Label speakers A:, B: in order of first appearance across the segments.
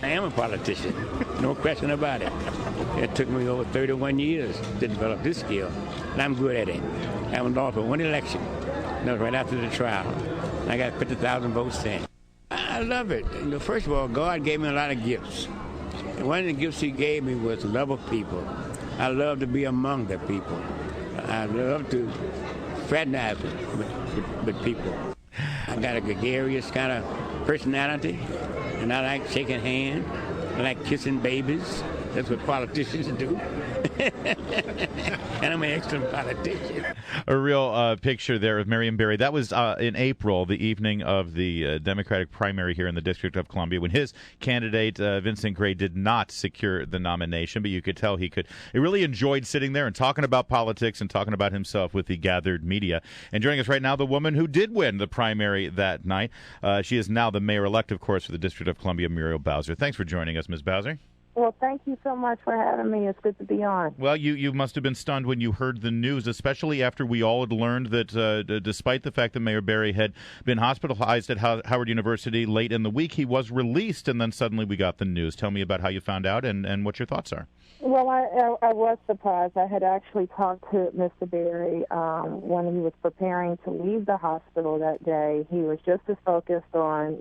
A: I am a politician, no question about it. It took me over 31 years to develop this skill, and I'm good at it. I haven't lost for one election. That was right after the trial. I got 50,000 votes in. I love it. First of all, God gave me a lot of gifts. And one of the gifts He gave me was love of people. I love to be among the people. I love to fraternize with people. I got a gregarious kind of personality, and I like shaking hands. I like kissing babies. That's what politicians do. And I'm an excellent politician.
B: A real picture there of Marion Barry. That was in April, the evening of the Democratic primary here in the District of Columbia, when his candidate, Vincent Gray, did not secure the nomination. But you could tell he really enjoyed sitting there and talking about politics and talking about himself with the gathered media. And joining us right now, the woman who did win the primary that night. She is now the mayor-elect, of course, for the District of Columbia, Muriel Bowser. Thanks for joining us, Ms. Bowser.
C: Well, thank you so much for having me. It's good to be on.
B: Well, you must have been stunned when you heard the news, especially after we all had learned that despite the fact that Mayor Barry had been hospitalized at Howard University late in the week, he was released, and then suddenly we got the news. Tell me about how you found out and what your thoughts are.
C: Well, I was surprised. I had actually talked to Mr. Barry when he was preparing to leave the hospital that day. He was just as focused on,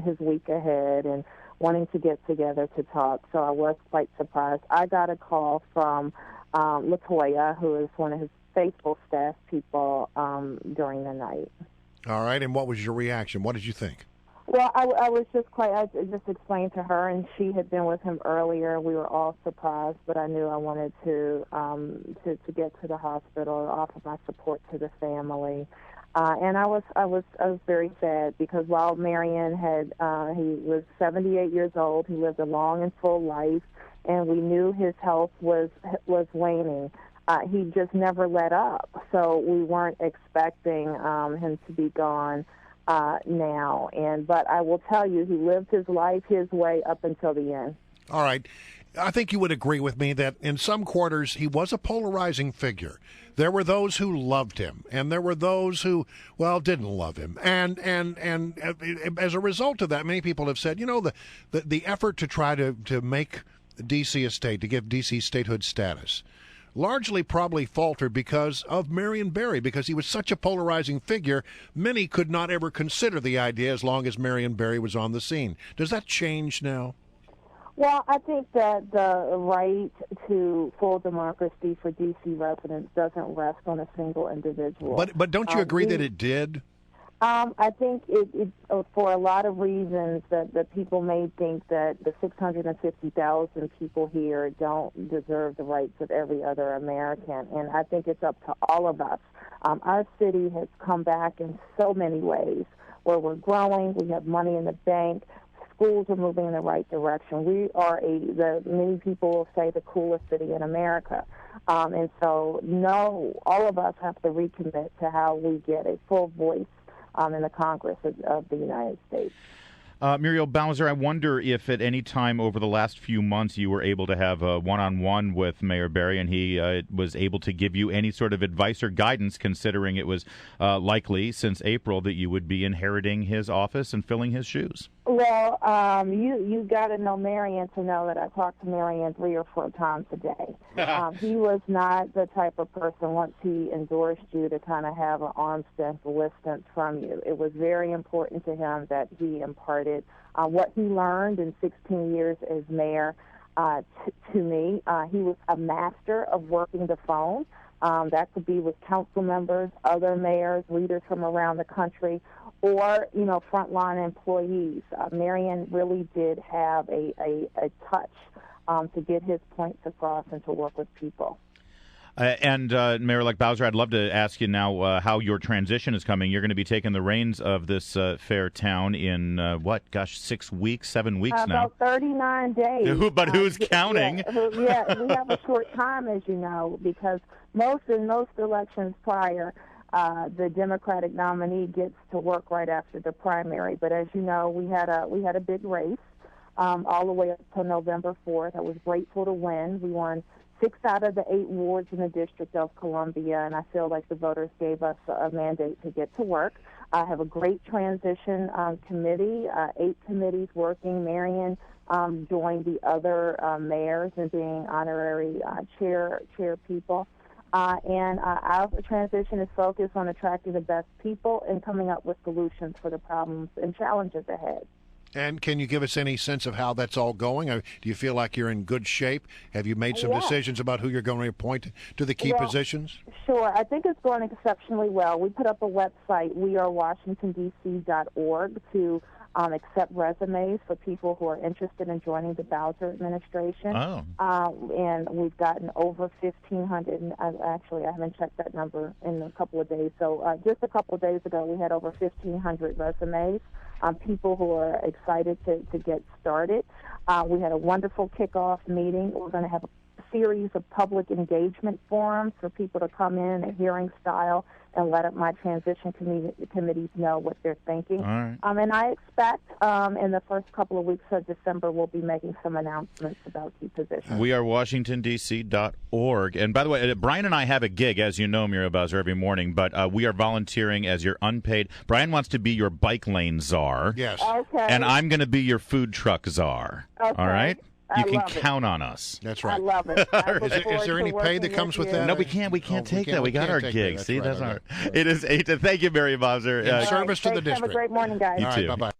C: his week ahead and wanting to get together to talk, so I was quite surprised. I got a call from LaToya, who is one of his faithful staff people, during the night.
D: All right, and what was your reaction? What did you think?
C: Well, I was I just explained to her, and she had been with him earlier. We were all surprised, but I knew I wanted to get to the hospital, offer my support to the family. And I was very sad because while Marion he was 78 years old, he lived a long and full life, and we knew his health was waning. He just never let up, so we weren't expecting him to be gone now. But I will tell you, he lived his life his way up until the end.
D: All right. I think you would agree with me that in some quarters he was a polarizing figure. There were those who loved him, and there were those who, didn't love him. And as a result of that, many people have said, the effort to try to make D.C. a state, to give D.C. statehood status, largely probably faltered because of Marion Barry, because he was such a polarizing figure. Many could not ever consider the idea as long as Marion Barry was on the scene. Does that change now?
C: Well, I think that the right to full democracy for D.C. residents doesn't rest on a single individual.
D: But don't you agree that it did?
C: I think it for a lot of reasons that people may think that the 650,000 people here don't deserve the rights of every other American, and I think it's up to all of us. Our city has come back in so many ways where we're growing, we have money in the bank, schools are moving in the right direction. We are many people will say, the coolest city in America. And so, all of us have to recommit to how we get a full voice in the Congress of the United States.
B: Muriel Bowser, I wonder if at any time over the last few months you were able to have a one-on-one with Mayor Barry and he was able to give you any sort of advice or guidance, considering it was likely since April that you would be inheriting his office and filling his shoes.
C: Well, you got to know Marion to know that I talked to Marion 3 or 4 times a day. He was not the type of person, once he endorsed you, to kind of have an arm's distance from you. It was very important to him that he imparted what he learned in 16 years as mayor to me. He was a master of working the phone. That could be with council members, other mayors, leaders from around the country, or, frontline employees. Marion really did have a touch to get his points across and to work with people.
B: And Mayor-elect Bowser, I'd love to ask you now how your transition is coming. You're going to be taking the reins of this fair town in, 7 weeks now?
C: About 39 days.
B: But who's counting?
C: Yeah, we have a short time, as you know, because most elections prior, the Democratic nominee gets to work right after the primary. But as you know, we had a big race all the way up to November 4th. I was grateful to win. We won 6 out of the 8 wards in the District of Columbia, and I feel like the voters gave us a mandate to get to work. I have a great transition committee, 8 committees working. Marion joined the other mayors in being honorary chair people. And our transition is focused on attracting the best people and coming up with solutions for the problems and challenges ahead.
D: And can you give us any sense of how that's all going? Do you feel like you're in good shape? Have you made some decisions about who you're going to appoint to the key positions?
C: Sure. I think it's going exceptionally well. We put up a website, wearewashingtondc.org, to accept resumes for people who are interested in joining the Bowser administration. And we've gotten over 1,500. And actually, I haven't checked that number in a couple of days. So just a couple of days ago, we had over 1,500 resumes. People who are excited to get started. We had a wonderful kickoff meeting. We're going to have a series of public engagement forums for people to come in a hearing style and let my transition committees know what they're thinking.
B: All right.
C: And I expect in the first couple of weeks of December we'll be making some announcements about key positions.
B: We are WashingtonDC.org. And by the way, Brian and I have a gig, as you know, Muriel Bowser, every morning, but we are volunteering as your unpaid. Brian wants to be your bike lane czar.
D: Yes.
C: Okay.
B: And I'm going to be your food truck czar.
C: Okay.
B: All right? You can
C: love it.
B: count on us.
D: That's right.
C: I love it.
D: Is there any pay that comes with that?
B: No, we can't take that. We got our gig. See, that's all right. It is 8. Thank you, Mary Bowser.
D: In service to the district.
C: Have a great morning, guys.
B: You
D: All
B: too.
D: right, bye-bye.